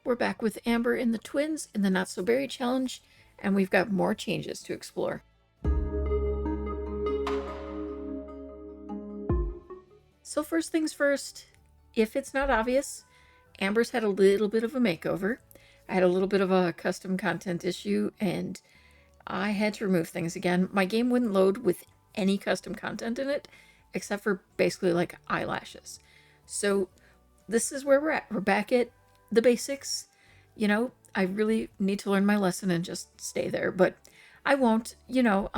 We're back with Amber and the twins in the Not So Berry Challenge, and we've got more changes to explore. So first things first, if it's not obvious, Amber's had a little bit of a makeover. I had a little bit of a custom content issue, and I had to remove things again. My game wouldn't load with any custom content in it, except for basically like eyelashes. So this is where we're at. We're back at the basics. You know, I really need to learn my lesson and just stay there, but I won't. You know,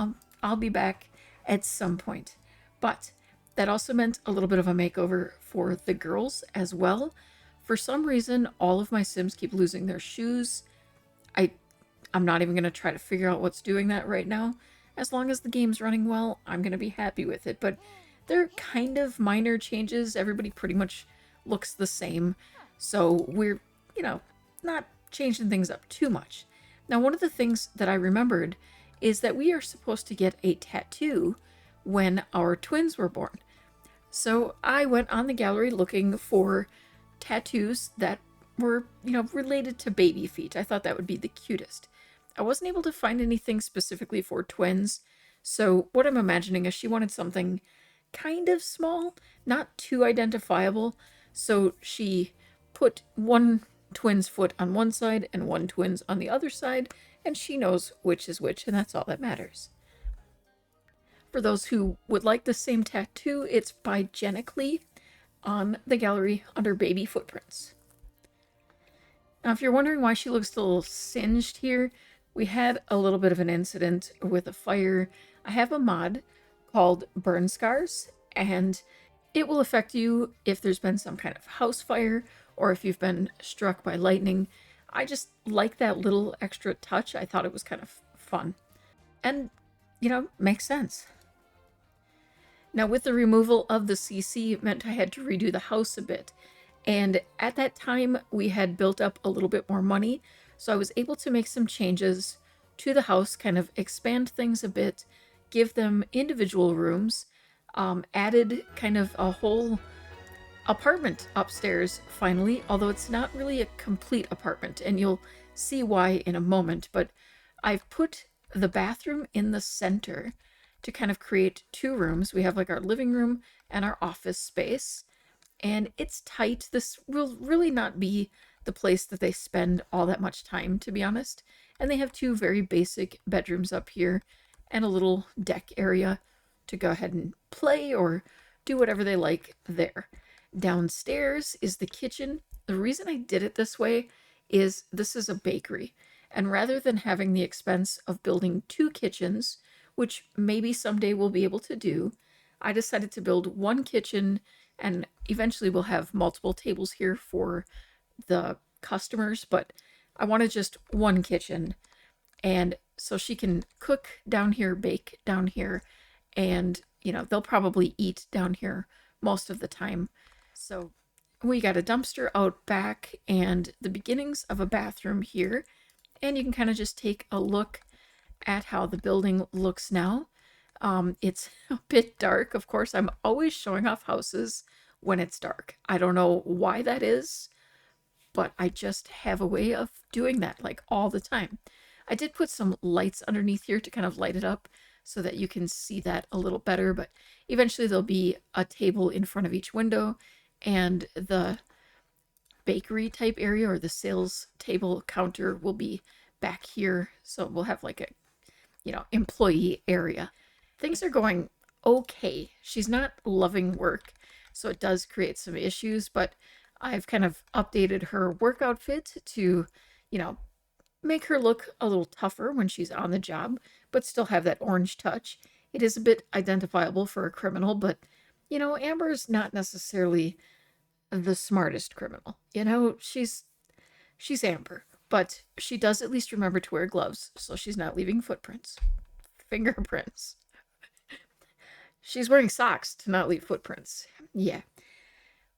I'll be back at some point. But that also meant a little bit of a makeover for the girls as well. For some reason, all of my Sims keep losing their shoes. I'm not even going to try to figure out what's doing that right now. As long as the game's running well, I'm going to be happy with it. But they're kind of minor changes. Everybody pretty much looks the same. So we're, you know, not changing things up too much. Now, one of the things that I remembered is that we are supposed to get a tattoo when our twins were born. So I went on the gallery looking for tattoos that were, you know, related to baby feet. I thought that would be the cutest. I wasn't able to find anything specifically for twins. So what I'm imagining is she wanted something kind of small, not too identifiable. So she put one twin's foot on one side and one twin's on the other side, and she knows which is which, and that's all that matters. For those who would like the same tattoo, it's by Genically on the gallery under baby footprints. Now, if you're wondering why she looks a little singed here, we had a little bit of an incident with a fire. I have a mod called Burn Scars, and it will affect you if there's been some kind of house fire or if you've been struck by lightning. I just like that little extra touch. I thought it was kind of fun. And, you know, makes sense. Now, with the removal of the CC, it meant I had to redo the house a bit. And at that time, we had built up a little bit more money, so I was able to make some changes to the house, kind of expand things a bit, give them individual rooms, added kind of a whole apartment upstairs finally, although it's not really a complete apartment, and you'll see why in a moment, but I've put the bathroom in the center to kind of create two rooms. We have like our living room and our office space, and it's tight. This will really not be the place that they spend all that much time, to be honest. And they have two very basic bedrooms up here and a little deck area to go ahead and play or do whatever they like there. Downstairs is the kitchen. The reason I did it this way is this is a bakery. And rather than having the expense of building two kitchens, which maybe someday we'll be able to do, I decided to build one kitchen, and eventually we'll have multiple tables here for the customers, but I wanted just one kitchen. And so she can cook down here, bake down here, and, you know, they'll probably eat down here most of the time. So we got a dumpster out back and the beginnings of a bathroom here. And you can kind of just take a look at how the building looks now. It's a bit dark. Of course, I'm always showing off houses when it's dark. I don't know why that is, but I just have a way of doing that like all the time. I did put some lights underneath here to kind of light it up so that you can see that a little better, but eventually there'll be a table in front of each window, and the bakery type area or the sales table counter will be back here. So we'll have like a, you know, employee area. Things are going okay. She's not loving work, so it does create some issues, but I've kind of updated her work outfit to, you know, make her look a little tougher when she's on the job, but still have that orange touch. It is a bit identifiable for a criminal, but, you know, Amber's not necessarily the smartest criminal. You know, she's Amber, but she does at least remember to wear gloves, so she's not leaving footprints. Fingerprints. She's wearing socks to not leave footprints. Yeah.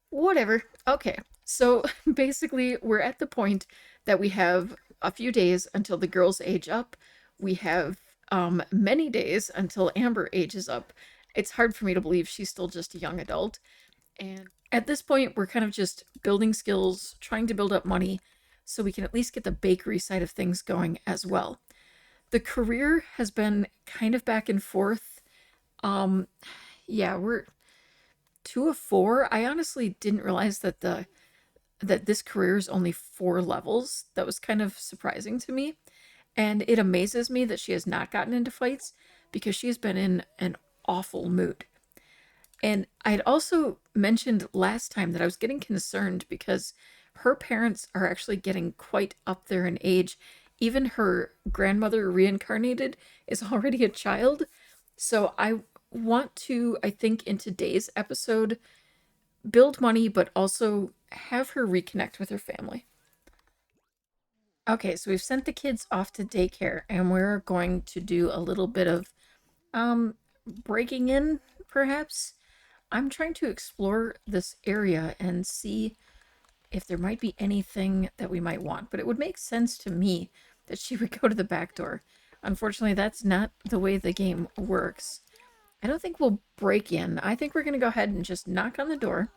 Whatever. Okay. So basically, we're at the point that we have a few days until the girls age up. We have many days until Amber ages up. It's hard for me to believe she's still just a young adult. And at this point, we're kind of just building skills, trying to build up money, so we can at least get the bakery side of things going as well. The career has been kind of back and forth. Um, yeah, we're 2 of 4. I honestly didn't realize that this career is only 4 levels. That was kind of surprising to me. And it amazes me that she has not gotten into fights because she has been in an awful mood. And I had also mentioned last time that I was getting concerned because her parents are actually getting quite up there in age. Even her grandmother reincarnated is already a child. So I want to, I think, in today's episode, build money, but also have her reconnect with her family. Okay, so we've sent the kids off to daycare, and we're going to do a little bit of um breaking in, perhaps. I'm trying to explore this area and see if there might be anything that we might want, but it would make sense to me that she would go to the back door. Unfortunately, that's not the way the game works. I don't think we'll break in. I think we're going to go ahead and just knock on the door.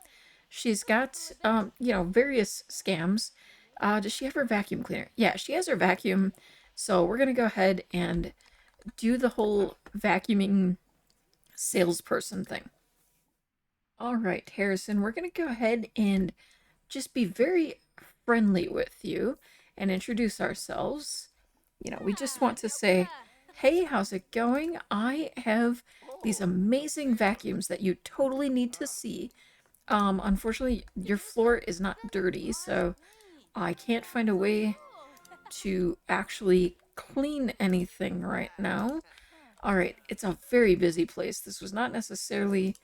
She's got, various scams. Does she have her vacuum cleaner? Yeah, she has her vacuum. So we're going to go ahead and do the whole vacuuming salesperson thing. All right, Harrison, we're going to go ahead and just be very friendly with you and introduce ourselves. We just want to say, hey, how's it going? I have these amazing vacuums that you totally need to see. Unfortunately, your floor is not dirty, so I can't find a way to actually clean anything right now. All right, it's a very busy place. This was not necessarily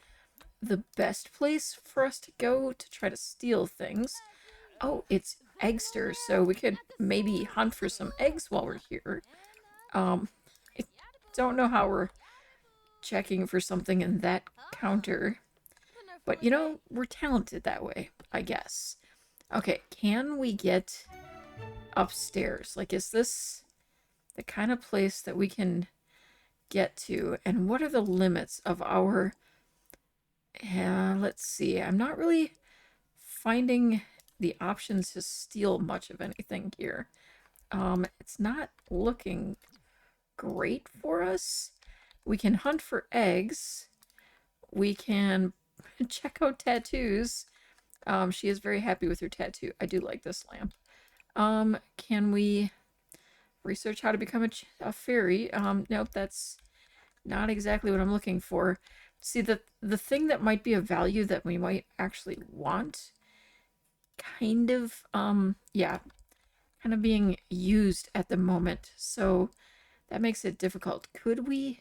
the best place for us to go to try to steal things. Oh, it's Eggster, so we could maybe hunt for some eggs while we're here. Um, I don't know how we're checking for something in that counter, but we're talented that way, I guess. Okay, can we get upstairs? Like, is this the kind of place that we can get to? And what are the limits of our... let's see. I'm not really finding the options to steal much of anything here. It's not looking great for us. We can hunt for eggs. We can check out tattoos. She is very happy with her tattoo. I do like this lamp. Can we research how to become a fairy? Nope, that's not exactly what I'm looking for. See, the thing that might be of value that we might actually want, kind of, yeah, kind of being used at the moment. So that makes it difficult. Could we...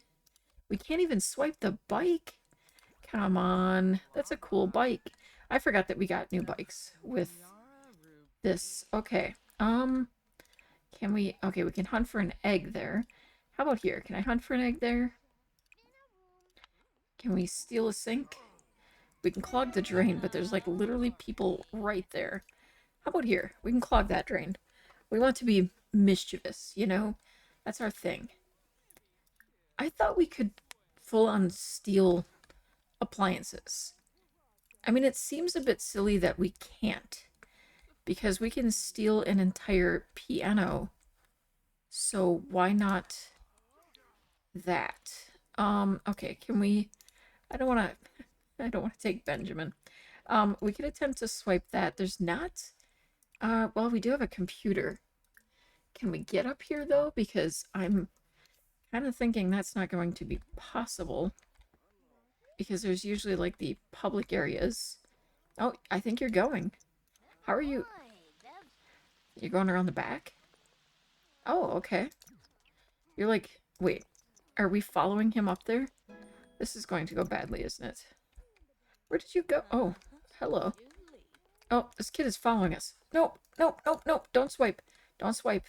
We can't even swipe the bike. Come on. That's a cool bike. I forgot that we got new bikes with this. Okay. Can we... Okay, we can hunt for an egg there. How about here? Can I hunt for an egg there? Can we steal a sink? We can clog the drain, but there's like literally people right there. How about here? We can clog that drain. We want to be mischievous, That's our thing. I thought we could full on steal appliances. I mean, it seems a bit silly that we can't, because we can steal an entire piano. So why not that? Okay, can we... I don't want to take Benjamin. We could attempt to swipe that. There's not... well, we do have a computer. Can we get up here, though? Because I'm kind of thinking that's not going to be possible. Because there's usually, like, the public areas. Oh, I think you're going. How are you? You're going around the back? Oh, okay. You're like... Wait. Are we following him up there? This is going to go badly, isn't it? Where did you go? Oh, hello. Oh, this kid is following us. Nope, nope, nope, nope. Don't swipe. Don't swipe.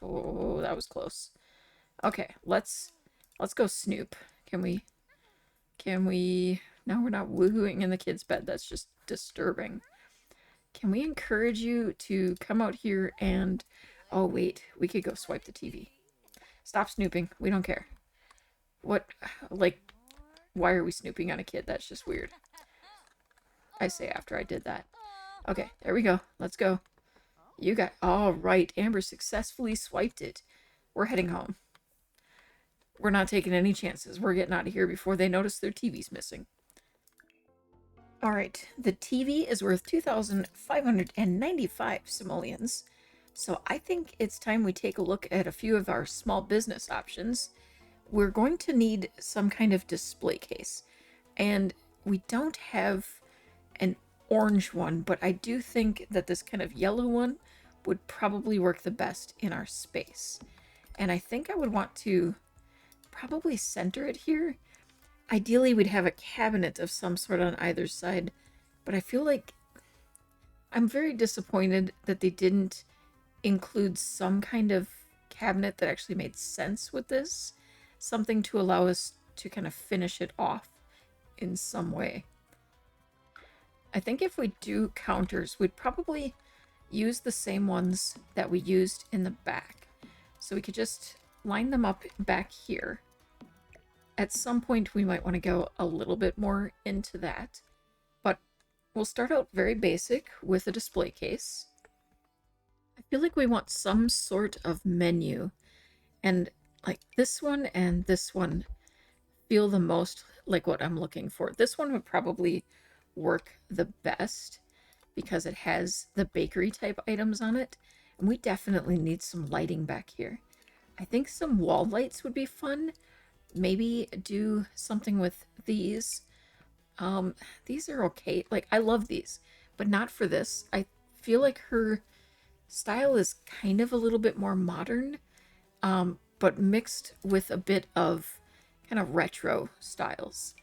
Oh, that was close. Okay, let's go snoop. Can we... No, we're not woohooing in the kid's bed. That's just disturbing. Can we encourage you to come out here and... Oh, wait. We could go swipe the TV. Stop snooping. We don't care. What? Like, why are we snooping on a kid? That's just weird. I say after I did that. Okay, there we go. Let's go. You got, all right. Amber successfully swiped it. We're heading home. We're not taking any chances. We're getting out of here before they notice their TV's missing. All right, the TV is worth 2,595 simoleons. So I think it's time we take a look at a few of our small business options. We're going to need some kind of display case. And we don't have an orange one, but I do think that this kind of yellow one would probably work the best in our space. And I think I would want to probably center it here. Ideally, we'd have a cabinet of some sort on either side, but I feel like I'm very disappointed that they didn't include some kind of cabinet that actually made sense with this. Something to allow us to kind of finish it off in some way. I think if we do counters, we'd probably use the same ones that we used in the back. So we could just line them up back here. At some point, we might want to go a little bit more into that. But we'll start out very basic with a display case. I feel like we want some sort of menu. And like this one and this one feel the most like what I'm looking for. This one would probably work the best because it has the bakery type items on it. And we definitely need some lighting back here. I think some wall lights would be fun. Maybe do something with these. These are okay. Like, I love these, but not for this. I feel like her style is kind of a little bit more modern, but mixed with a bit of kind of retro styles.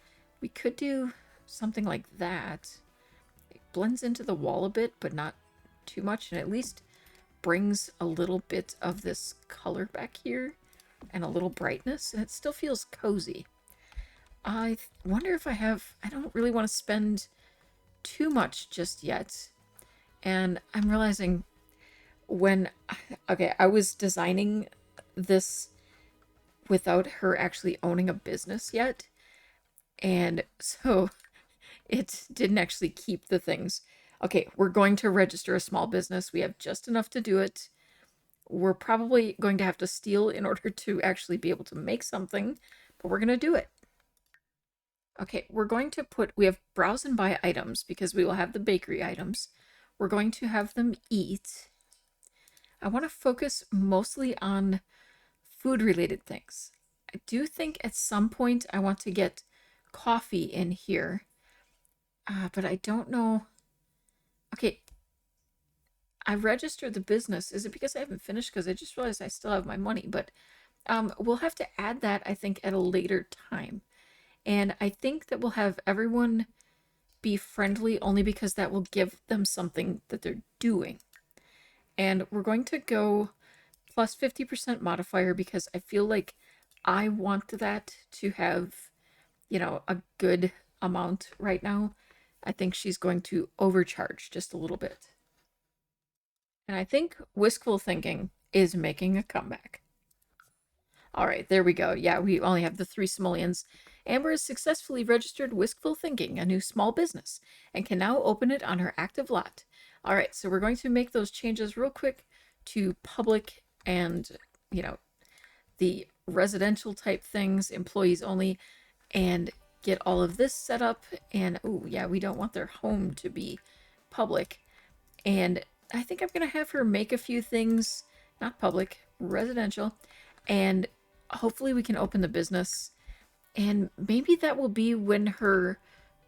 We could do something like that. It blends into the wall a bit, but not too much, and at least brings a little bit of this color back here and a little brightness, and it still feels cozy. I wonder if I don't really want to spend too much just yet. And I'm realizing okay, I was designing this without her actually owning a business yet. And so it didn't actually keep the things. Okay, we're going to register a small business. We have just enough to do it. We're probably going to have to steal in order to actually be able to make something, but we're going to do it. Okay, we're going to we have browse and buy items because we will have the bakery items. We're going to have them eat. I want to focus mostly on food related things. I do think at some point I want to get coffee in here, but I don't know. Okay, I registered the business. Is it because I haven't finished? Because I just realized I still have my money, but we'll have to add that, I think, at a later time. And I think that we'll have everyone be friendly only because that will give them something that they're doing. And we're going to go plus 50% modifier because I feel like I want that to have, a good amount right now. I think she's going to overcharge just a little bit. And I think Whiskful thinking is making a comeback. All right, there we go. Yeah, we only have the 3 simoleons. Amber has successfully registered Whiskful Thinking, a new small business, and can now open it on her active lot. All right, so we're going to make those changes real quick to public and, the residential type things, employees only, and get all of this set up. And, oh, yeah, we don't want their home to be public. And I think I'm going to have her make a few things, not public, residential, and hopefully we can open the business. And maybe that will be when her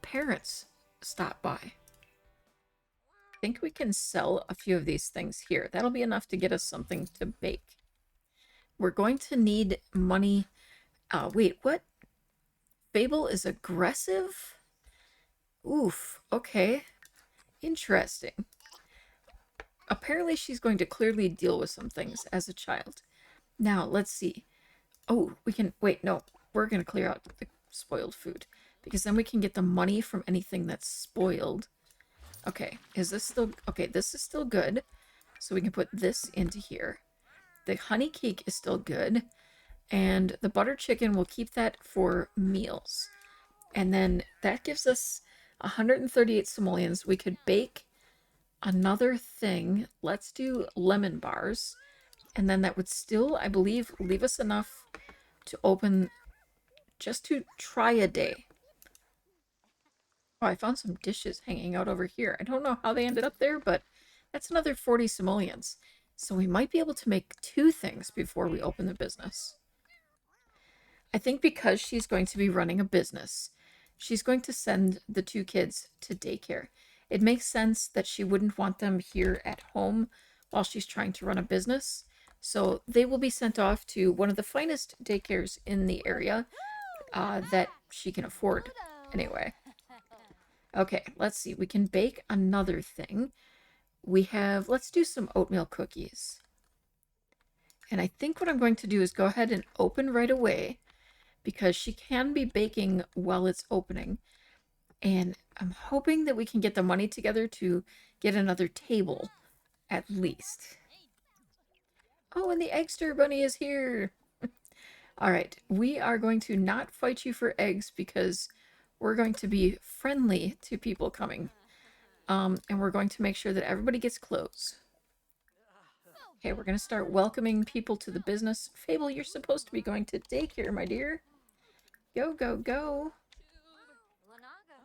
parents stop by. I think we can sell a few of these things here. That'll be enough to get us something to bake. We're going to need money. Wait, what? Fable is aggressive? Oof, okay. Interesting. Apparently she's going to clearly deal with some things as a child. Now, let's see. Oh, we can... Wait, no. We're going to clear out the spoiled food. Because then we can get the money from anything that's spoiled. Okay, is this still... Okay, this is still good. So we can put this into here. The honey cake is still good. And the butter chicken, we'll keep that for meals. And then that gives us 138 simoleons. We could bake another thing. Let's do lemon bars. And then that would still, I believe, leave us enough to open just to try a day. Oh, I found some dishes hanging out over here. I don't know how they ended up there, but that's another 40 simoleons. So we might be able to make 2 things before we open the business. I think because she's going to be running a business, she's going to send the 2 kids to daycare. It makes sense that she wouldn't want them here at home while she's trying to run a business. So they will be sent off to one of the finest daycares in the area that she can afford. Anyway. Okay, let's see. We can bake another thing. Let's do some oatmeal cookies. And I think what I'm going to do is go ahead and open right away because she can be baking while it's opening. And I'm hoping that we can get the money together to get another table, at least. Oh, and the Eggster Bunny is here! Alright, we are going to not fight you for eggs because we're going to be friendly to people coming. And we're going to make sure that everybody gets clothes. Okay, we're going to start welcoming people to the business. Fable, you're supposed to be going to daycare, my dear. Go, go, go.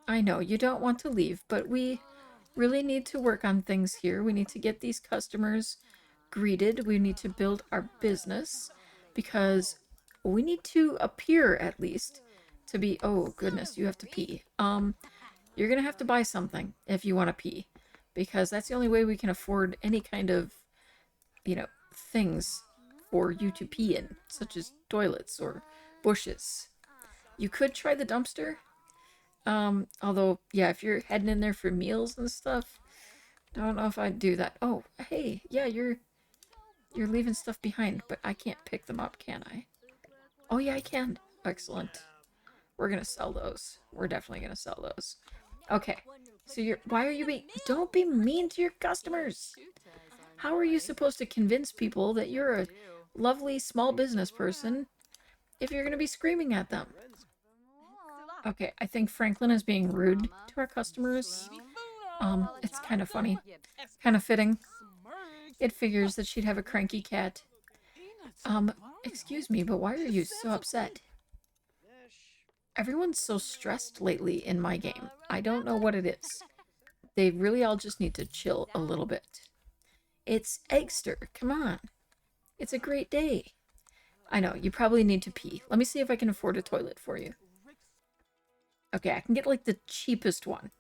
I know, you don't want to leave, but we really need to work on things here. We need to get these customers greeted. We need to build our business because we need to appear, at least, to be... Oh, goodness, you have to pee. You're going to have to buy something if you want to pee because that's the only way we can afford any kind of, things for you to pee in, such as toilets or bushes. You could try the dumpster. Although, yeah, if you're heading in there for meals and stuff, I don't know if I'd do that. Oh, hey, yeah, you're leaving stuff behind, but I can't pick them up, can I? Oh, yeah, I can. Excellent. We're gonna sell those. We're definitely gonna sell those. Okay, so why are you being... Don't be mean to your customers! How are you supposed to convince people that you're a lovely small business person if you're gonna be screaming at them? Okay, I think Franklin is being rude to our customers. It's kind of funny. Kind of fitting. It figures that she'd have a cranky cat. Excuse me, but why are you so upset? Everyone's so stressed lately in my game. I don't know what it is. They really all just need to chill a little bit. It's Eggster, come on. It's a great day. I know, you probably need to pee. Let me see if I can afford a toilet for you. Okay, I can get like the cheapest one.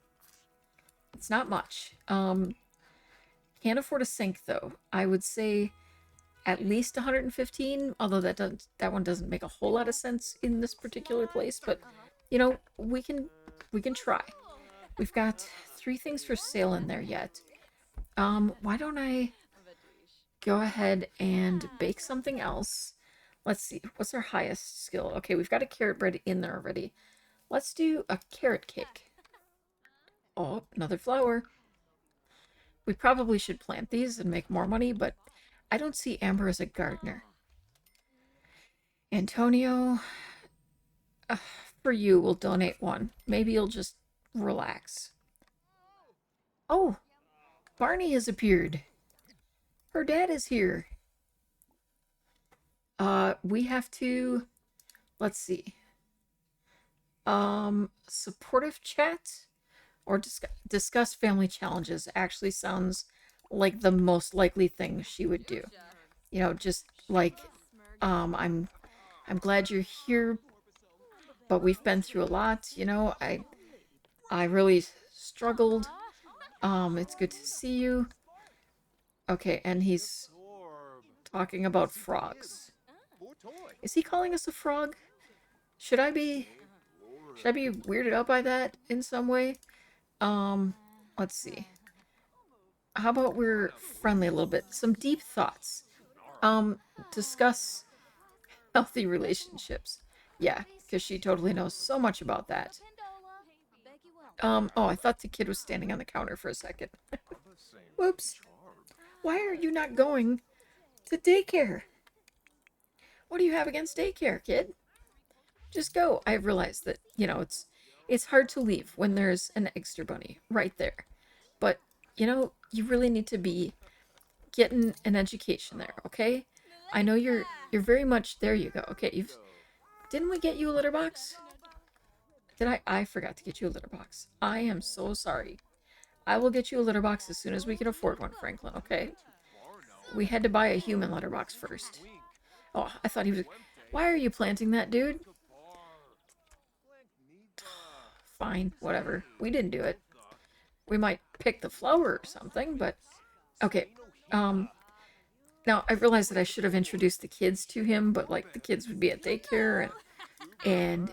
It's not much. Can't afford a sink though. I would say at least 115, although that one doesn't make a whole lot of sense in this particular place, but we can try. We've got 3 things for sale in there yet. Why don't I go ahead and bake something else? Let's see, what's our highest skill? Okay, we've got a carrot bread in there already. Let's do a carrot cake. Oh, another flower. We probably should plant these and make more money, but I don't see Amber as a gardener. Antonio, for you, we'll donate 1. Maybe you'll just relax. Oh, Barney has appeared. Her dad is here. We have to, let's see. Supportive chat or discuss family challenges actually sounds like the most likely thing she would do. Just like, I'm glad you're here, but we've been through a lot. I really struggled. It's good to see you. Okay, and he's talking about frogs. Is he calling us a frog? Should I be weirded out by that in some way? Let's see. How about we're friendly a little bit? Some deep thoughts. Discuss healthy relationships. Yeah, because she totally knows so much about that. Oh, I thought the kid was standing on the counter for a second. Whoops. Why are you not going to daycare? What do you have against daycare, kid? Just go. I realize that, it's hard to leave when there's an Eggster Bunny right there. But you know, you really need to be getting an education there, okay? I know you're very much there you go. Okay, didn't we get you a litter box? Did I forgot to get you a litter box. I am so sorry. I will get you a litter box as soon as we can afford one, Franklin, okay? We had to buy a human litter box first. Oh, I thought he was... Why are you planting that, dude? Fine, whatever. We didn't do it. We might pick the flower or something, but... Okay, now, I realized that I should have introduced the kids to him, but, like, the kids would be at daycare, and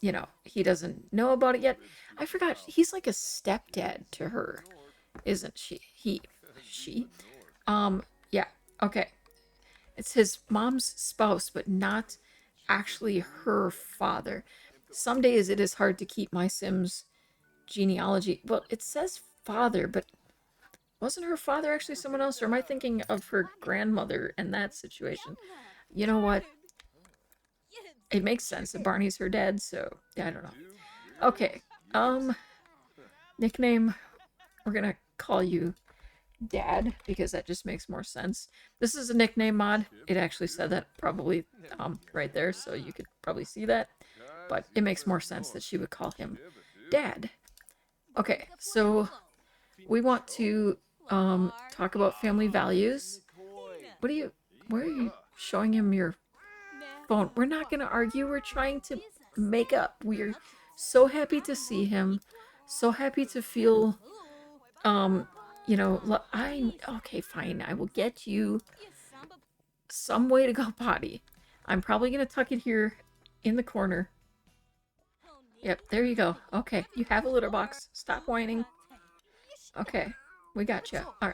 you know, he doesn't know about it yet. I forgot, he's like a stepdad to her, isn't she? She? Yeah, okay. It's his mom's spouse, but not actually her father. Some days it is hard to keep my Sims genealogy. Well, it says father, but wasn't her father actually someone else? Or am I thinking of her grandmother in that situation? You know what? It makes sense that Barney's her dad, so yeah, I don't know. Okay, nickname, we're gonna call you Dad, because that just makes more sense. This is a nickname mod. It actually said that probably right there, so you could probably see that. But it makes more sense that she would call him Dad. Okay, so we want to talk about family values. Where are you showing him your phone? We're not going to argue. We're trying to make up. We're so happy to see him. So happy to feel, you know, okay, fine. I will get you some way to go potty. I'm probably going to tuck it here in the corner. Yep, there you go. Okay, you have a litter box. Stop whining. Okay, we got you. All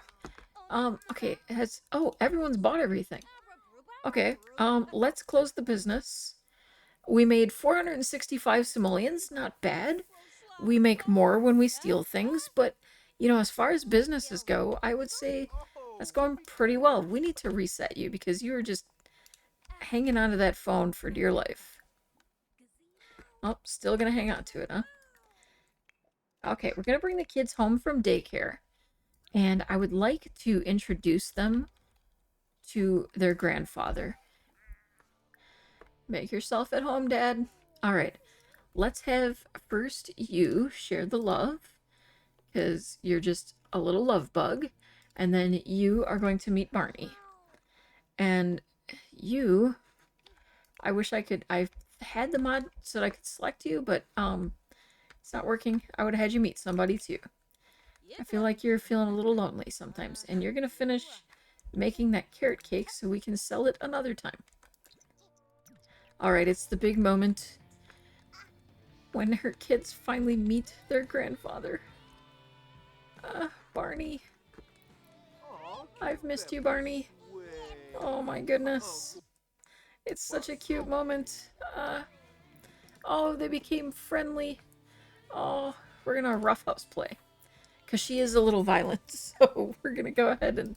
right. Okay, everyone's bought everything. Okay, let's close the business. We made 465 simoleons, not bad. We make more when we steal things, but, you know, as far as businesses go, I would say that's going pretty well. We need to reset you because you were just hanging onto that phone for dear life. Oh, still gonna hang on to it, huh? Okay, we're gonna bring the kids home from daycare, and I would like to introduce them to their grandfather. Make yourself at home, Dad. All right, let's have first you share the love, because you're just a little love bug, and then you are going to meet Barney. And you, I wish I had the mod so that I could select you, but it's not working. I would have had you meet somebody too. I feel like you're feeling a little lonely sometimes, and you're gonna finish making that carrot cake so we can sell it another time. Alright, it's the big moment when her kids finally meet their grandfather. Barney. I've missed you, Barney. Oh my goodness. It's such a cute moment. Oh, they became friendly. Oh, we're gonna roughhouse play. Because she is a little violent, so we're gonna go ahead and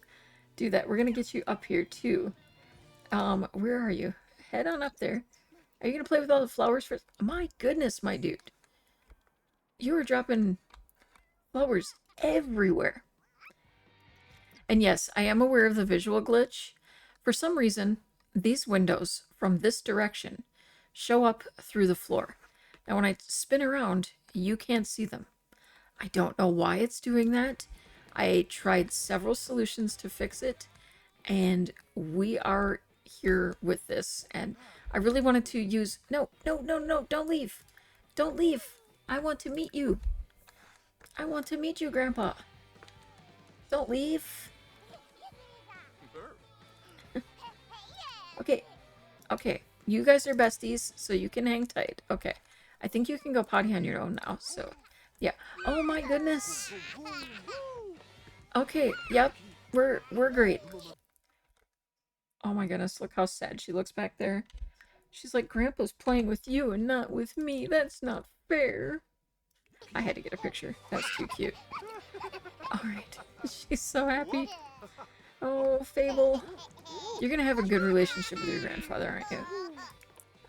do that. We're gonna get you up here, too. Where are you? Head on up there. Are you gonna play with all the flowers first? My goodness, my dude. You were dropping flowers everywhere. And yes, I am aware of the visual glitch. For some reason, these windows from this direction show up through the floor. Now, when I spin around, you can't see them. I don't know why it's doing that. I tried several solutions to fix it, and we are here with this. And I really wanted to use... No, don't leave. Don't leave. I want to meet you. I want to meet you, Grandpa. Don't leave. Okay, you guys are besties, so you can hang tight. Okay, I think you can go potty on your own now, so yeah. Oh my goodness. Okay, yep, we're great. Oh my goodness, look how sad she looks back there. She's like, Grandpa's playing with you and not with me. That's not fair. I had to get a picture. That's too cute. Alright, she's so happy. Oh, Fable. You're gonna have a good relationship with your grandfather, aren't you?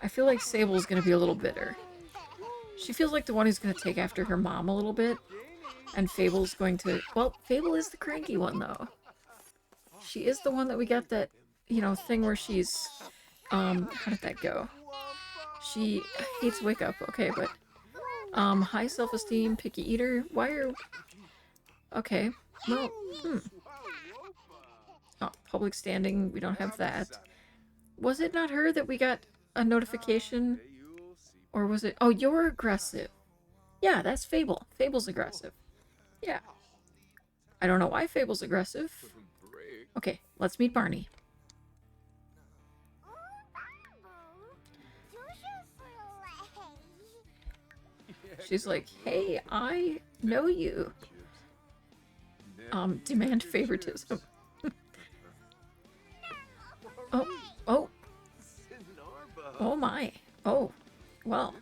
I feel like Sable's gonna be a little bitter. She feels like the one who's gonna take after her mom a little bit. And Fable's going to... Well, Fable is the cranky one, though. She is the one that we got that, you know, thing where she's... how did that go? She hates wake up. Okay, but... high self-esteem, picky eater. Why are... Okay, well, Oh, public standing, we don't have that. Was it not her that we got a notification? Or was it... Oh, you're aggressive. Yeah, that's Fable. Fable's aggressive. Yeah. I don't know why Fable's aggressive. Okay, let's meet Barney. She's like, hey, I know you. Demand favoritism. Oh. Oh my. Oh. Well.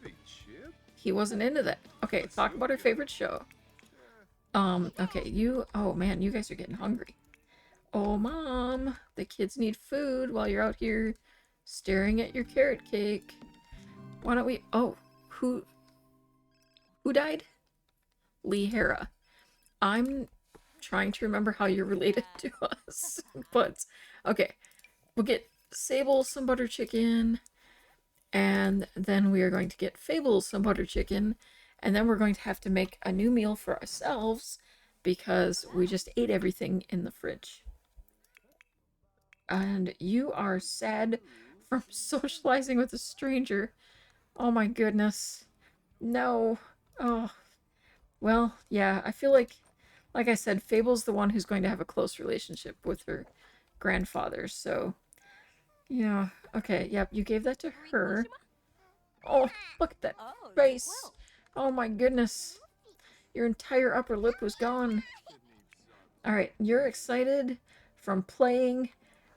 He wasn't into that. Okay, talk about her favorite show. Okay, you... Oh man, you guys are getting hungry. Oh, Mom. The kids need food while you're out here staring at your carrot cake. Why don't we... Oh, who died? Lee Hera. I'm trying to remember how you're related to us. But, okay. We'll get Sable some butter chicken. And then we are going to get Fable some butter chicken. And then we're going to have to make a new meal for ourselves because we just ate everything in the fridge. And you are sad from socializing with a stranger. Oh my goodness. No. Oh. Well, yeah, I feel like I said, Fable's the one who's going to have a close relationship with her grandfather, so... Yeah, okay, yep, you gave that to her. Oh, look at that face. Oh my goodness. Your entire upper lip was gone. Alright, you're excited from playing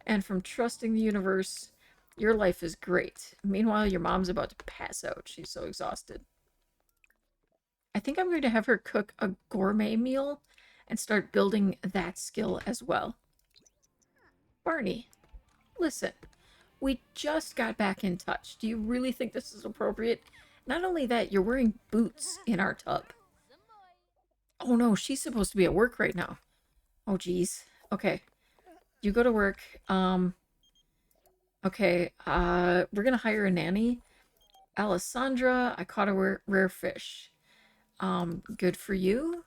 and from trusting the universe. Your life is great. Meanwhile, your mom's about to pass out. She's so exhausted. I think I'm going to have her cook a gourmet meal and start building that skill as well. Barney, listen. We just got back in touch. Do you really think this is appropriate? Not only that, you're wearing boots in our tub. Oh no, she's supposed to be at work right now. Oh geez. Okay. You go to work. Okay, we're gonna hire a nanny. Alessandra, I caught a rare fish. Good for you.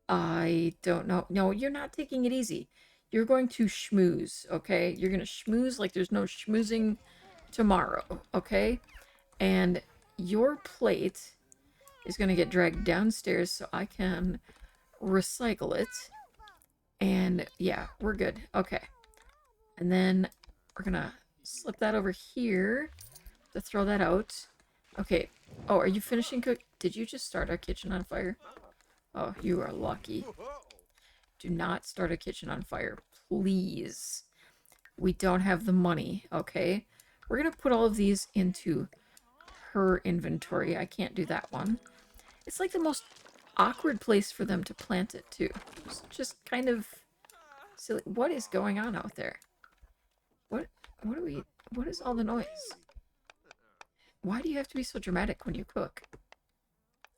I don't know. No, you're not taking it easy. You're going to schmooze, okay? You're going to schmooze like there's no schmoozing tomorrow, okay? And your plate is going to get dragged downstairs so I can recycle it. And yeah, we're good. Okay. And then we're going to slip that over here to throw that out. Okay. Oh, are you finishing cook? Did you just start our kitchen on fire? Oh, you are lucky. Do not start a kitchen on fire, please. We don't have the money, okay? We're going to put all of these into her inventory. I can't do that one. It's like the most awkward place for them to plant it, too. It's just kind of silly. What is going on out there? What is all the noise? Why do you have to be so dramatic when you cook?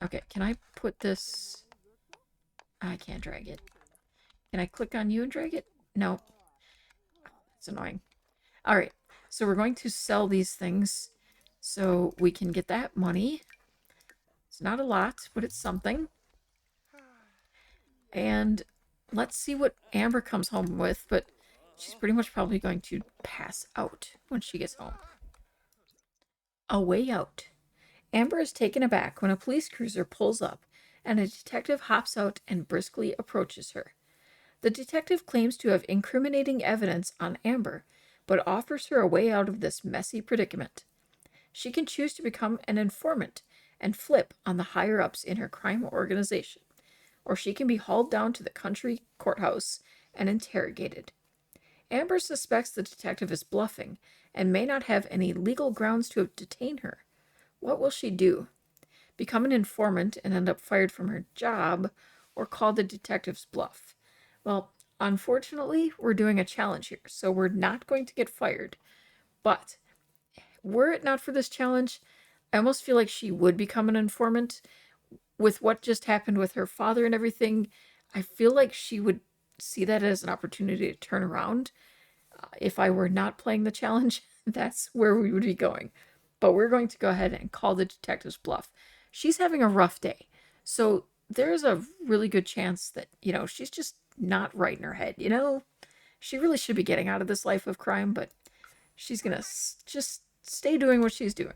Okay, can I put this... I can't drag it. Can I click on you and drag it? No. It's annoying. Alright, so we're going to sell these things so we can get that money. It's not a lot, but it's something. And let's see what Amber comes home with, but she's pretty much probably going to pass out when she gets home. A way out. Amber is taken aback when a police cruiser pulls up and a detective hops out and briskly approaches her. The detective claims to have incriminating evidence on Amber, but offers her a way out of this messy predicament. She can choose to become an informant and flip on the higher-ups in her crime organization, or she can be hauled down to the country courthouse and interrogated. Amber suspects the detective is bluffing and may not have any legal grounds to detain her. What will she do? Become an informant and end up fired from her job, or call the detective's bluff? Well, unfortunately, we're doing a challenge here, so we're not going to get fired. But were it not for this challenge, I almost feel like she would become an informant with what just happened with her father and everything, I feel like she would see that as an opportunity to turn around. If I were not playing the challenge, that's where we would be going. But we're going to go ahead and call the detective's bluff. She's having a rough day. So there's a really good chance that, she's just not right in her head, She really should be getting out of this life of crime, but she's gonna just stay doing what she's doing.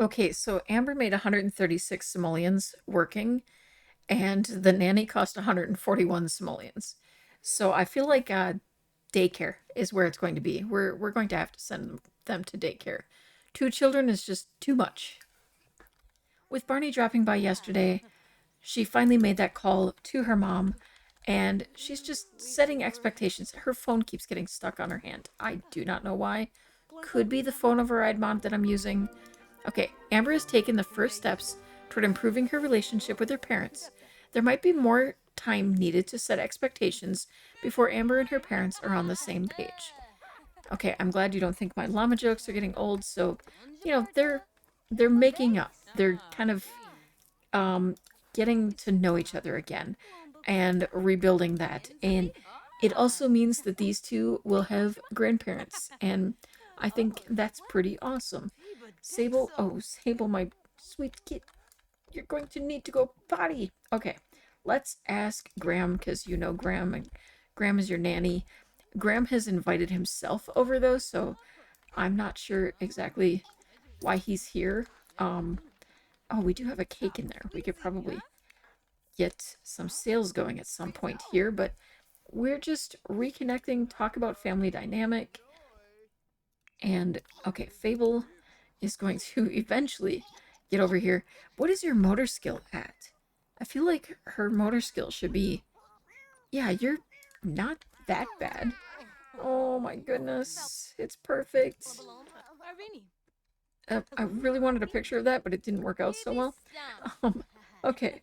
Okay, so Amber made 136 simoleons working, and the nanny cost 141 simoleons. So I feel like daycare is where it's going to be. We're going to have to send them to daycare. 2 children is just too much. With Barney dropping by yesterday, she finally made that call to her mom, and she's just setting expectations. Her phone keeps getting stuck on her hand. I do not know why. Could be the phone override mod that I'm using. Okay, Amber has taken the first steps toward improving her relationship with her parents. There might be more time needed to set expectations before Amber and her parents are on the same page. Okay, I'm glad you don't think my llama jokes are getting old, so, they're making up. They're kind of getting to know each other again and rebuilding that. And it also means that these two will have grandparents, and I think that's pretty awesome. Sable, oh, Sable, my sweet kid, you're going to need to go potty. Okay, let's ask Graham, because Graham, and Graham is your nanny. Graham has invited himself over, though, so I'm not sure exactly why he's here. Oh, we do have a cake in there. We could probably get some sales going at some point here, but we're just reconnecting, talk about family dynamic. And okay, Fable is going to eventually get over here. What is your motor skill at? I feel like her motor skill should be, yeah, you're not that bad. Oh my goodness, it's perfect. I really wanted a picture of that, but it didn't work out so well. Okay,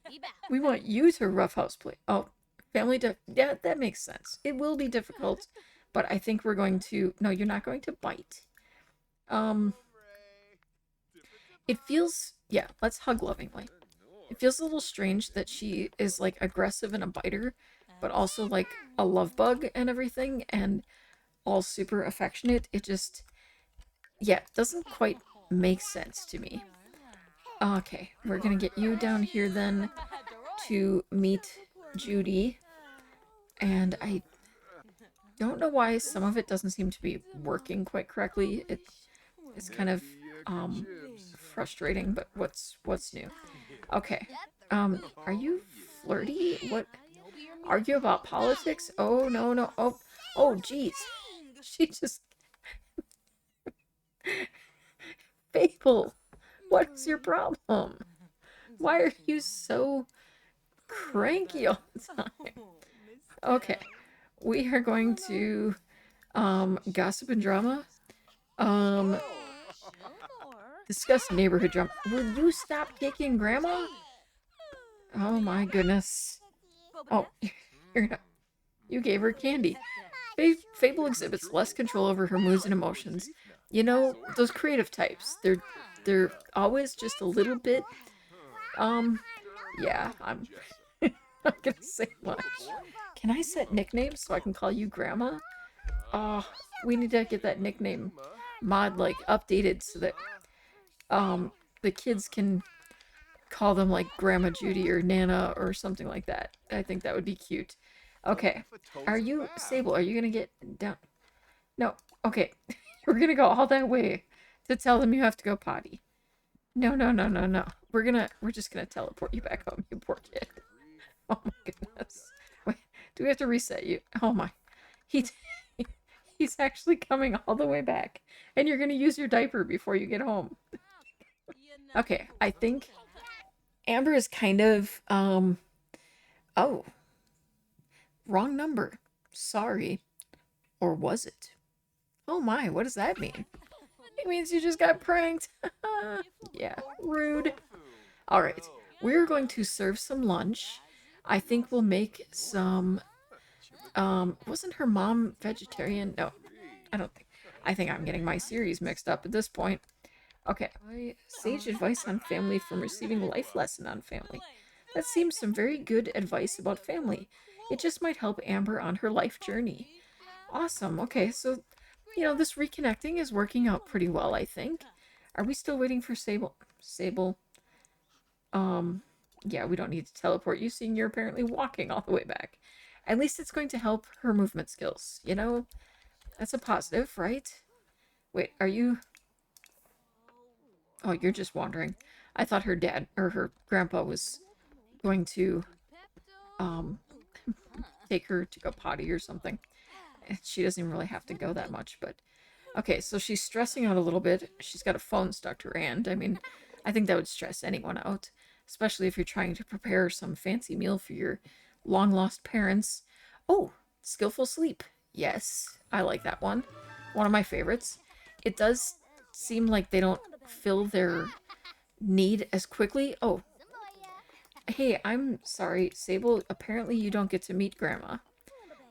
we want you to roughhouse play. Oh, yeah, that makes sense. It will be difficult, but I think we're going to. No, you're not going to bite. It feels. Yeah, let's hug lovingly. It feels a little strange that she is like aggressive and a biter, but also like a love bug and everything, and all super affectionate. It just, yeah, doesn't quite make sense to me. Okay, we're gonna get you down here then to meet Judy. And I don't know why some of it doesn't seem to be working quite correctly. It's kind of frustrating, but what's new? Okay. Are you flirty? What? Argue about politics? Oh no no. Oh geez. She just Fable. What is your problem? Why are you so cranky all the time? Okay. We are going to gossip and drama. Discuss neighborhood drama. Will you stop kicking grandma? Oh my goodness. Oh, you're not, you gave her candy. Fable exhibits less control over her moods and emotions. Those creative types, they're always just a little bit, yeah, I'm not gonna say much. Can I set nicknames so I can call you Grandma? Oh, we need to get that nickname mod, like, updated so that, the kids can call them, like, Grandma Judy or Nana or something like that. I think that would be cute. Okay. Sable, are you gonna get down? No. Okay. We're gonna go all that way to tell them you have to go potty. No, no, no, no, no. We're just gonna teleport you back home, you poor kid. Oh my goodness. Wait, do we have to reset you? Oh my. He's actually coming all the way back. And you're gonna use your diaper before you get home. Okay, I think Amber is kind of, oh. Wrong number. Sorry. Or was it? Oh my, what does that mean? It means you just got pranked. Yeah, rude. Alright, we're going to serve some lunch. I think we'll make some, wasn't her mom vegetarian? No, I don't think. I think I'm getting my series mixed up at this point. Okay. Sage advice on family from receiving life lesson on family. That seems some very good advice about family. It just might help Amber on her life journey. Awesome. Okay, so, this reconnecting is working out pretty well, I think. Are we still waiting for Sable? Sable, um, yeah, we don't need to teleport you, seeing you're apparently walking all the way back. At least it's going to help her movement skills, That's a positive, right? Wait, are you... Oh, you're just wandering. I thought her dad, or her grandpa was going to, um, take her to go potty or something. She doesn't even really have to go that much, but... Okay, so she's stressing out a little bit. She's got a phone stuck to her hand. I mean, I think that would stress anyone out, especially if you're trying to prepare some fancy meal for your long lost parents. Oh, skillful sleep. Yes, I like that one. One of my favorites. It does seem like they don't fill their need as quickly. Oh, hey, I'm sorry, Sable. Apparently, you don't get to meet Grandma.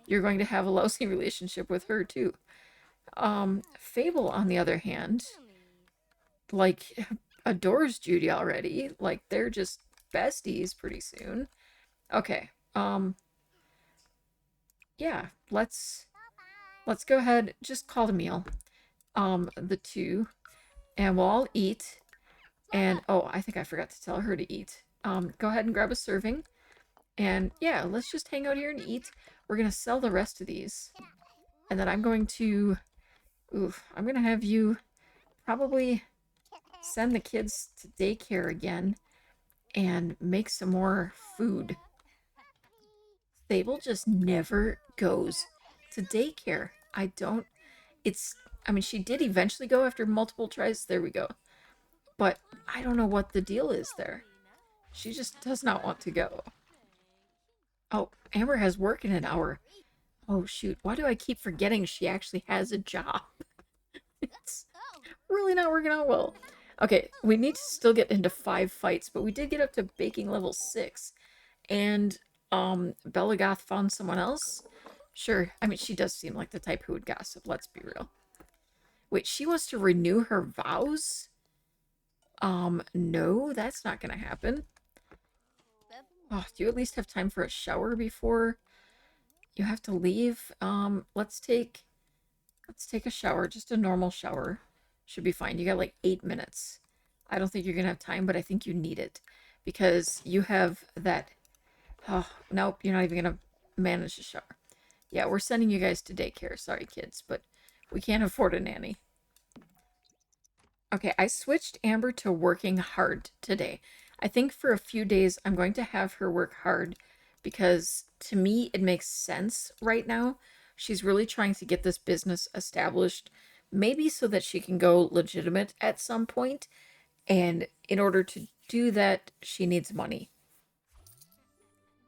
You're going to have a lousy relationship with her, too. Fable, on the other hand, like, adores Judy already. Like, they're just besties pretty soon. Okay, yeah, let's go ahead, just call the meal. The two, and we'll all eat. And, oh, I think I forgot to tell her to eat. Go ahead and grab a serving. And, yeah, let's just hang out here and eat. We're gonna sell the rest of these. And then I'm going to... Oof, I'm gonna have you probably send the kids to daycare again and make some more food. Sable just never goes to daycare. I don't... I mean, she did eventually go after multiple tries. There we go. But I don't know what the deal is there. She just does not want to go. Oh, Amber has work in an hour. Oh, shoot. Why do I keep forgetting she actually has a job? It's really not working out well. Okay, we need to still get into 5 fights, but we did get up to baking level 6. And, Belagoth found someone else? Sure, I mean, she does seem like the type who would gossip, let's be real. Wait, she wants to renew her vows? No, that's not gonna happen. Oh, do you at least have time for a shower before you have to leave? Let's take a shower, just a normal shower. Should be fine. You got like 8 minutes. I don't think you're gonna have time, but I think you need it. Because you have that... Oh, nope, you're not even gonna manage a shower. Yeah, we're sending you guys to daycare. Sorry, kids, but we can't afford a nanny. Okay, I switched Amber to working hard today. I think for a few days I'm going to have her work hard because to me it makes sense right now. She's really trying to get this business established, maybe so that she can go legitimate at some point. And in order to do that, she needs money.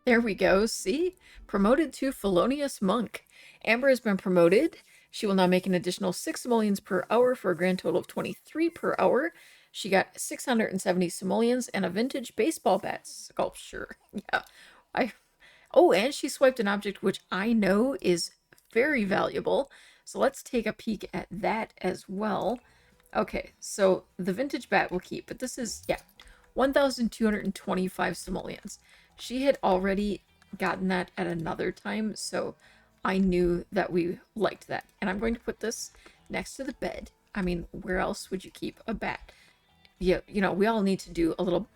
There we go. See? Promoted to Felonious Monk. Amber has been promoted. She will now make an additional 6 simoleons per hour for a grand total of 23 per hour. She got 670 simoleons and a vintage baseball bat sculpture. Yeah. Oh, and she swiped an object which I know is very valuable. So let's take a peek at that as well. Okay, so the vintage bat will keep, but this is, yeah, 1,225 simoleons. She had already gotten that at another time, so I knew that we liked that. And I'm going to put this next to the bed. I mean, where else would you keep a bat? Yeah, we all need to do a little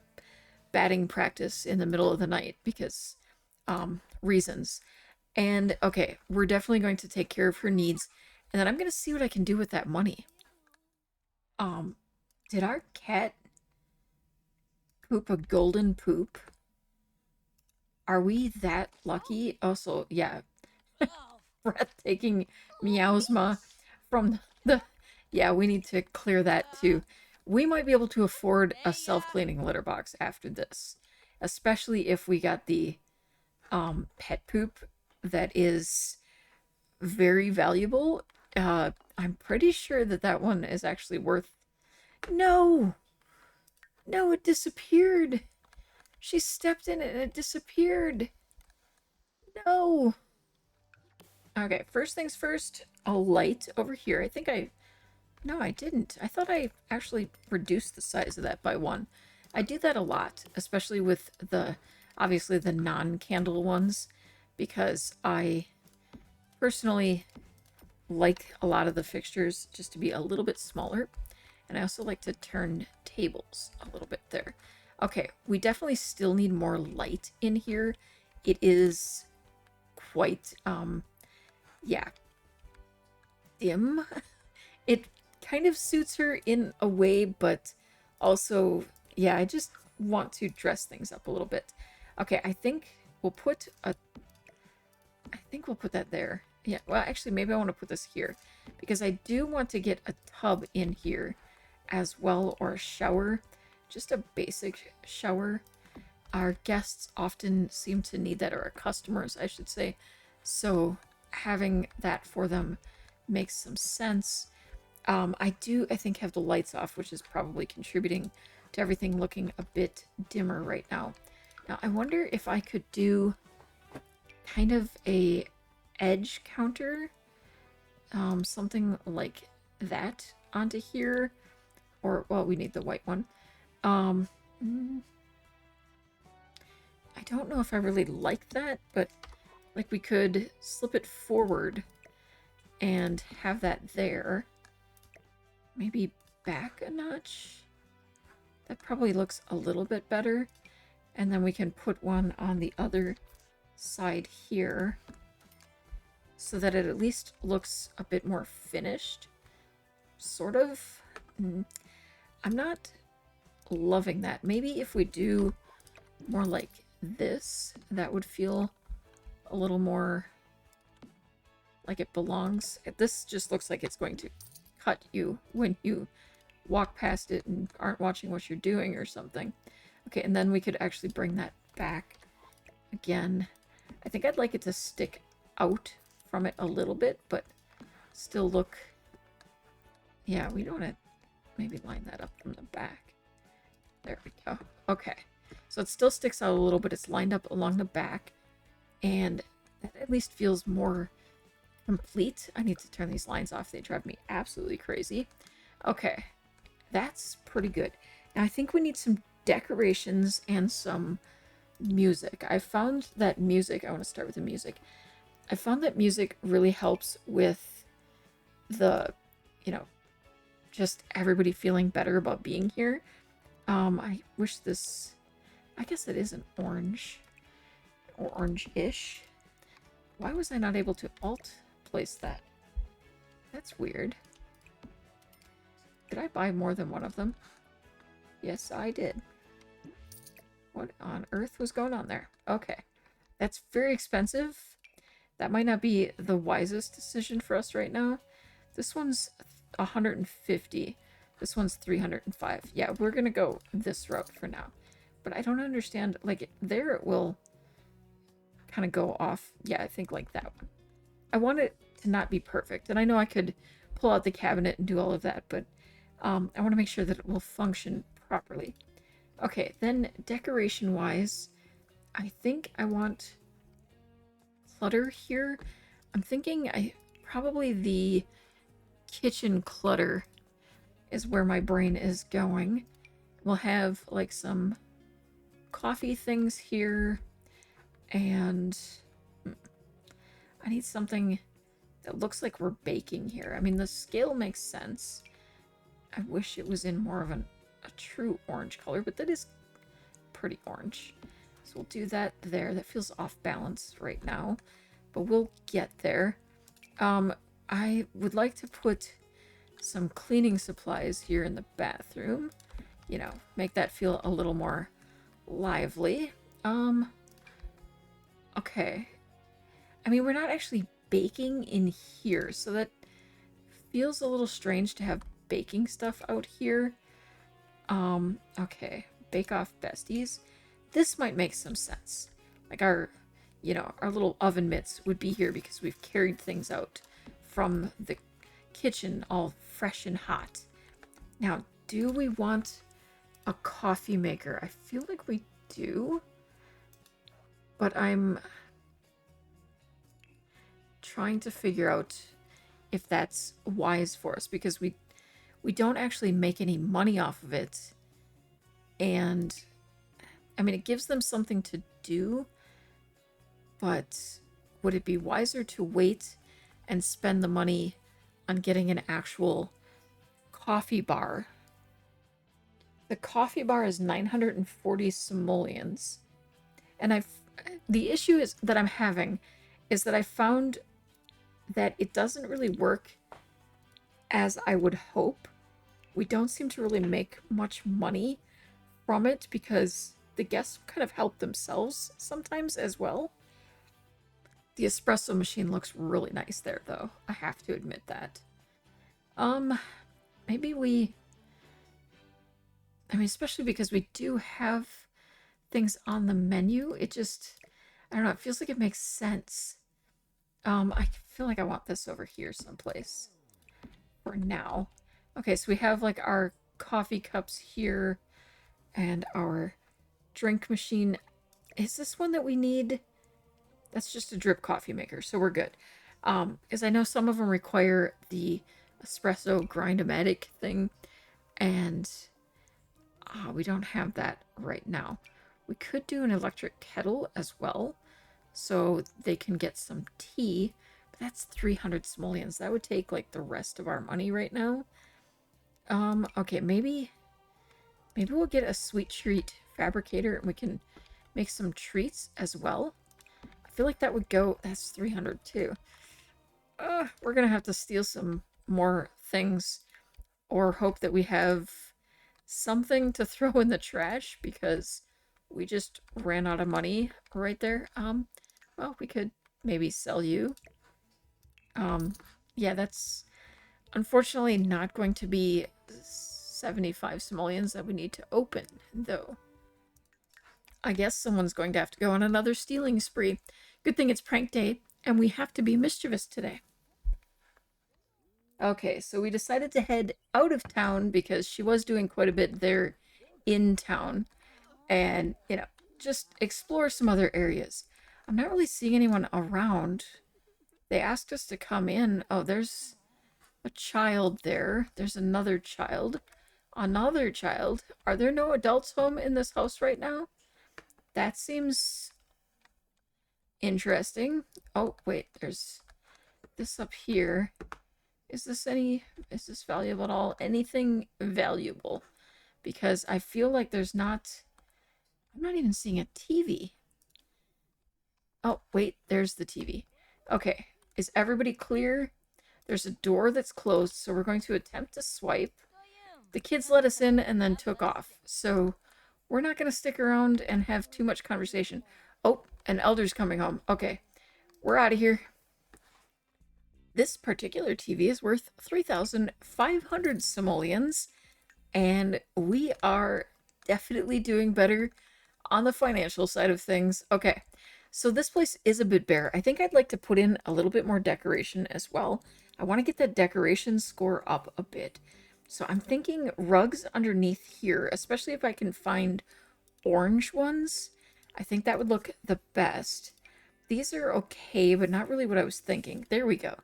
batting practice in the middle of the night because reasons. And okay, we're definitely going to take care of her needs. And then I'm going to see what I can do with that money. Did our cat poop a golden poop? Are we that lucky? Also, yeah, breathtaking meowsma from the... Yeah, we need to clear that too. We might be able to afford a self-cleaning litter box after this, especially if we got the pet poop that is very valuable. I'm pretty sure that that one is actually worth... No! No, it disappeared! She stepped in it and it disappeared! No! Okay, first things first, a light over here. I think I No, I didn't. I thought I actually reduced the size of that by 1. I do that a lot, especially with obviously the non-candle ones, because I personally like a lot of the fixtures just to be a little bit smaller. And I also like to turn tables a little bit there. Okay, we definitely still need more light in here. It is quite, yeah, dim. It kind of suits her in a way, but also, yeah, I just want to dress things up a little bit. Okay, I think we'll put that there. Yeah, well, actually, maybe I want to put this here because I do want to get a tub in here as well, or a shower, just a basic shower. Our guests often seem to need that, or our customers, I should say. So having that for them makes some sense. I think, have the lights off, which is probably contributing to everything looking a bit dimmer right now. Now, I wonder if I could do kind of a edge counter, something like that onto here. Or, well, we need the white one. Um, I don't know if I really like that, but like we could slip it forward and have that there. Maybe back a notch. That probably looks a little bit better. And then we can put one on the other side here so that it at least looks a bit more finished. Sort of. I'm not loving that. Maybe if we do more like this, that would feel a little more like it belongs. This just looks like it's going to cut you when you walk past it and aren't watching what you're doing or something. Okay, and then we could actually bring that back again. I think I'd like it to stick out from it a little bit, but still look... Yeah, we don't want to maybe line that up from the back. There we go. Okay. So it still sticks out a little, but it's lined up along the back. And that at least feels more complete. I need to turn these lines off. They drive me absolutely crazy. Okay. That's pretty good. Now I think we need some decorations and some music. I found that music... I want to start with the music. I found that music really helps with the, just everybody feeling better about being here. I wish this... I guess it is an orange. Or orange-ish. Why was I not able to alt place that? That's weird. Did I buy more than one of them? Yes, I did. What on earth was going on there? Okay. That's very expensive. That might not be the wisest decision for us right now. This one's 150. This one's 305. Yeah, we're going to go this route for now. But I don't understand. Like, there it will kind of go off. Yeah, I think like that one. I want it to not be perfect. And I know I could pull out the cabinet and do all of that, but I want to make sure that it will function properly. Okay, then decoration-wise, I think I want clutter here. I'm thinking probably the kitchen clutter is where my brain is going. We'll have like some coffee things here, and I need something that looks like we're baking here. I mean, the scale makes sense. I wish it was in more of a true orange color, but that is pretty orange. So we'll do that there. That feels off balance right now, but we'll get there. I would like to put some cleaning supplies here in the bathroom. Make that feel a little more lively. Okay. I mean, we're not actually baking in here, so that feels a little strange to have baking stuff out here. Okay. Bake Off Besties. This might make some sense. Like our little oven mitts would be here because we've carried things out from the kitchen all fresh and hot. Now, do we want a coffee maker? I feel like we do, but I'm trying to figure out if that's wise for us, because we we don't actually make any money off of it. And I mean, it gives them something to do, but would it be wiser to wait and spend the money on getting an actual coffee bar? The coffee bar is 940 simoleons. And the issue is that I'm having is that I found that it doesn't really work as I would hope. We don't seem to really make much money from it because the guests kind of help themselves sometimes as well. The espresso machine looks really nice there, though. I have to admit that. Maybe I mean, especially because we do have things on the menu. It just, I don't know, it feels like it makes sense. I feel like I want this over here someplace for now. Okay, so we have like our coffee cups here and our drink machine. Is this one that we need? That's just a drip coffee maker, so we're good. Because I know some of them require the espresso grind-o-matic thing, and we don't have that right now. We could do an electric kettle as well, so they can get some tea, but that's 300 simoleons. That would take like the rest of our money right now. Okay, maybe we'll get a sweet treat fabricator and we can make some treats as well. I feel like that would go, that's 300 too. We're gonna have to steal some more things or hope that we have something to throw in the trash because we just ran out of money right there. Well, we could maybe sell you. Yeah, that's unfortunately not going to be 75 simoleons that we need to open, though. I guess someone's going to have to go on another stealing spree. Good thing it's prank day, and we have to be mischievous today. Okay, so we decided to head out of town because she was doing quite a bit there in town. And, you know, just explore some other areas. I'm not really seeing anyone around. They asked us to come in. Oh, there's a child there. There's another child. Another child. Are there no adults home in this house right now? That seems interesting. Oh, wait, there's this up here. Is this valuable at all? Anything valuable? Because I feel like I'm not even seeing a TV. Oh, wait, there's the TV. Okay, is everybody clear? There's a door that's closed, so we're going to attempt to swipe. The kids let us in and then took off, so we're not going to stick around and have too much conversation. Oh, an elder's coming home. Okay, we're out of here. This particular TV is worth 3,500 simoleons, and we are definitely doing better on the financial side of things. Okay, so this place is a bit bare. I think I'd like to put in a little bit more decoration as well. I want to get that decoration score up a bit. So I'm thinking rugs underneath here, especially if I can find orange ones. I think that would look the best. These are okay, but not really what I was thinking. There we go.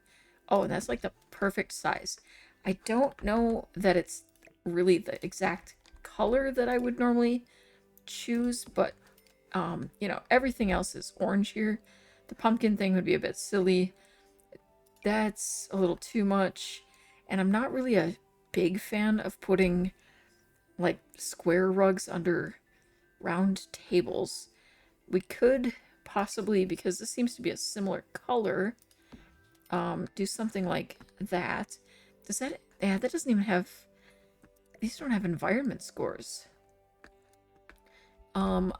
Oh, and that's like the perfect size. I don't know that it's really the exact color that I would normally choose, but you know, everything else is orange here. The pumpkin thing would be a bit silly. That's a little too much. And I'm not really a big fan of putting like square rugs under round tables. We could possibly, because this seems to be a similar color, do something like that. Does that, yeah, that doesn't even have, these don't have environment scores.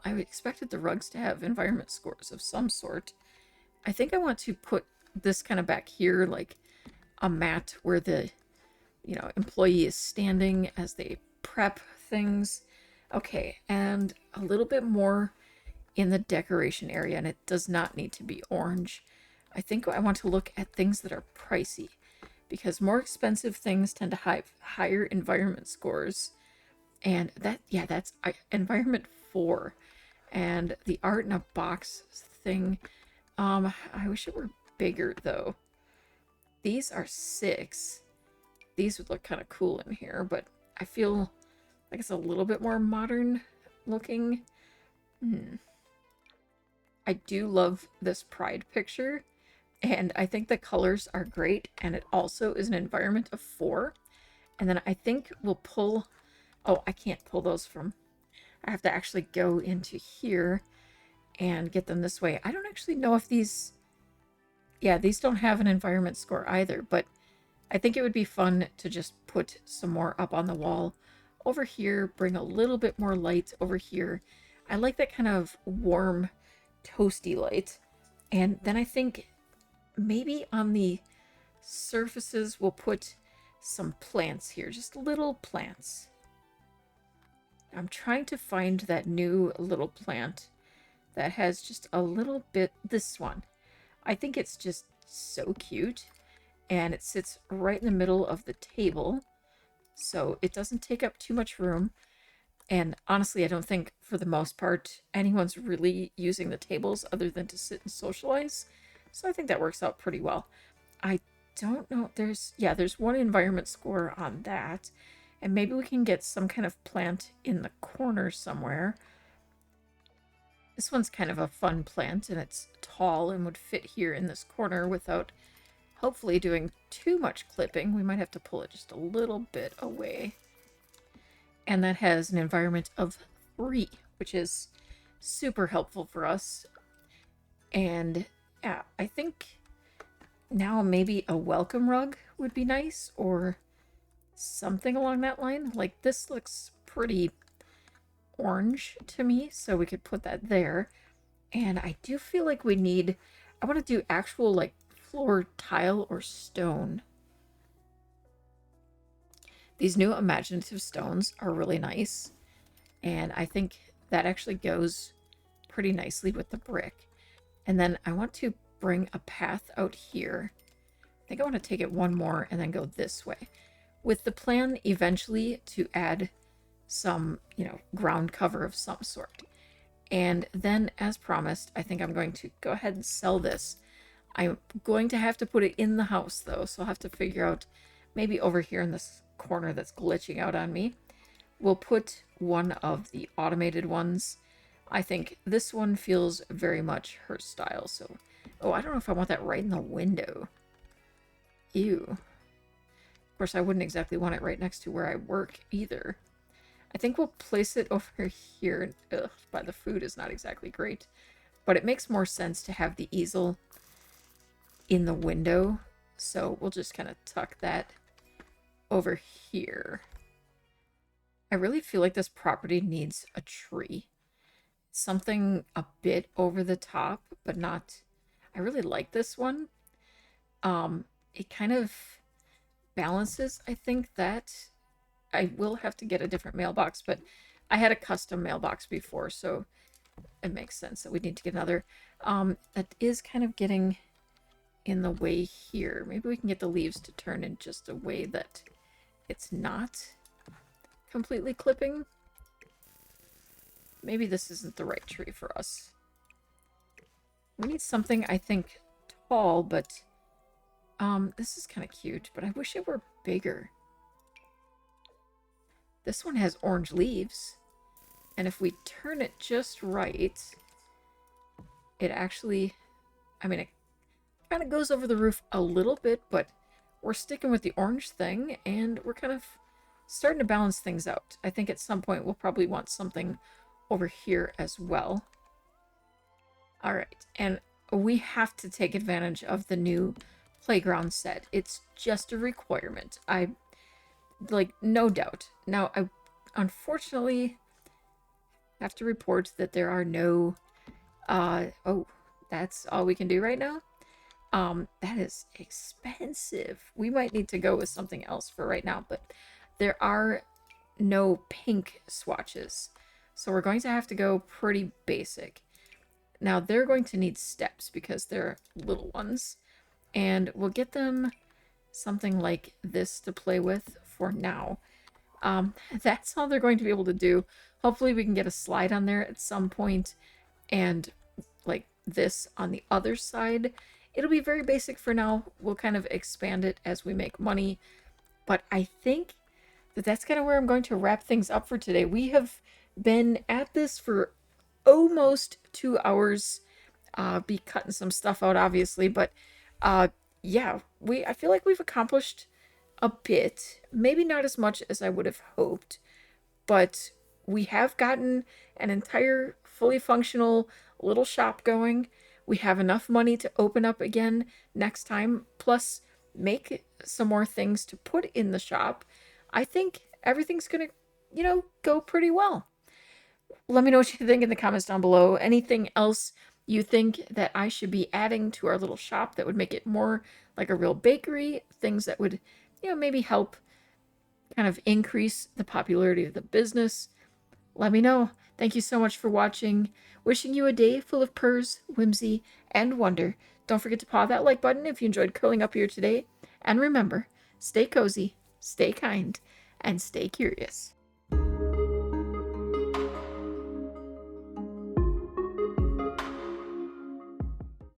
I expected the rugs to have environment scores of some sort. I think I want to put this kind of back here, like a mat where the, you know, employee is standing as they prep things. Okay, and a little bit more in the decoration area, and it does not need to be orange. I think I want to look at things that are pricey, because more expensive things tend to have higher environment scores. And that, yeah, that's environment 4. And the art in a box thing, I wish it were bigger though. These are 6. these would look kind of cool in here, but I feel like it's a little bit more modern looking. I do love this pride picture, and I think the colors are great, and it also is an environment of 4. And then I think we'll pull... Oh, I can't pull those from... I have to actually go into here and get them this way. I don't actually know if these... Yeah, these don't have an environment score either, but I think it would be fun to just put some more up on the wall over here, bring a little bit more light over here. I like that kind of warm, toasty light. And then I think maybe on the surfaces we'll put some plants here, just little plants. I'm trying to find that new little plant that has just a little bit, this one. I think it's just so cute, and it sits right in the middle of the table, so it doesn't take up too much room. And honestly, I don't think for the most part anyone's really using the tables other than to sit and socialize, so I think that works out pretty well. I don't know, there's 1 environment score on that, and maybe we can get some kind of plant in the corner somewhere. This one's kind of a fun plant, and it's tall and would fit here in this corner without hopefully doing too much clipping. We might have to pull it just a little bit away. And that has an environment of 3, which is super helpful for us. And yeah, I think now maybe a welcome rug would be nice, or something along that line. Like, this looks pretty orange to me, so we could put that there. And I do feel like we need... I want to do actual, like, floor tile or stone. These new imaginative stones are really nice, and I think that actually goes pretty nicely with the brick. And then I want to bring a path out here. I think I want to take it 1 more and then go this way, with the plan eventually to add some, ground cover of some sort. And then, as promised, I think I'm going to go ahead and sell this. I'm going to have to put it in the house, though, so I'll have to figure out maybe over here in this corner that's glitching out on me. We'll put one of the automated ones. I think this one feels very much her style, so... Oh, I don't know if I want that right in the window. Ew. Of course, I wouldn't exactly want it right next to where I work, either. I think we'll place it over here. Ugh, by the food is not exactly great. But it makes more sense to have the easel in the window. So we'll just kind of tuck that over here. I really feel like this property needs a tree. Something a bit over the top, but not... I really like this one. It kind of balances, I think, that... I will have to get a different mailbox, but I had a custom mailbox before, so it makes sense that we need to get another. That is kind of getting in the way here. Maybe we can get the leaves to turn in just a way that it's not completely clipping. Maybe this isn't the right tree for us. We need something, I think, tall, but this is kind of cute, but I wish it were bigger. This one has orange leaves, and if we turn it just right, it actually, I mean, it kind of goes over the roof a little bit, but we're sticking with the orange thing, and we're kind of starting to balance things out. I think at some point we'll probably want something over here as well. All right, and we have to take advantage of the new playground set. It's just a requirement. Like, no doubt. Now, I unfortunately have to report that there are no... oh, that's all we can do right now? That is expensive. We might need to go with something else for right now, but there are no pink swatches. So we're going to have to go pretty basic. Now, they're going to need steps because they're little ones. And we'll get them something like this to play with for now. That's all they're going to be able to do. Hopefully we can get a slide on there at some point, and like this on the other side. It'll be very basic for now. We'll kind of expand it as we make money, But I think that that's kind of where I'm going to wrap things up for today. We have been at this for almost 2 hours. Be cutting some stuff out, obviously, but uh, yeah, I feel like we've accomplished a bit. Maybe not as much as I would have hoped, but we have gotten an entire fully functional little shop going. We have enough money to open up again next time, plus make some more things to put in the shop. I think everything's gonna, go pretty well. Let me know what you think in the comments down below. Anything else you think that I should be adding to our little shop that would make it more like a real bakery? Things that would, maybe help kind of increase the popularity of the business. Let me know. Thank you so much for watching. Wishing you a day full of purrs, whimsy, and wonder. Don't forget to paw that like button if you enjoyed curling up here today. And remember, stay cozy, stay kind, and stay curious.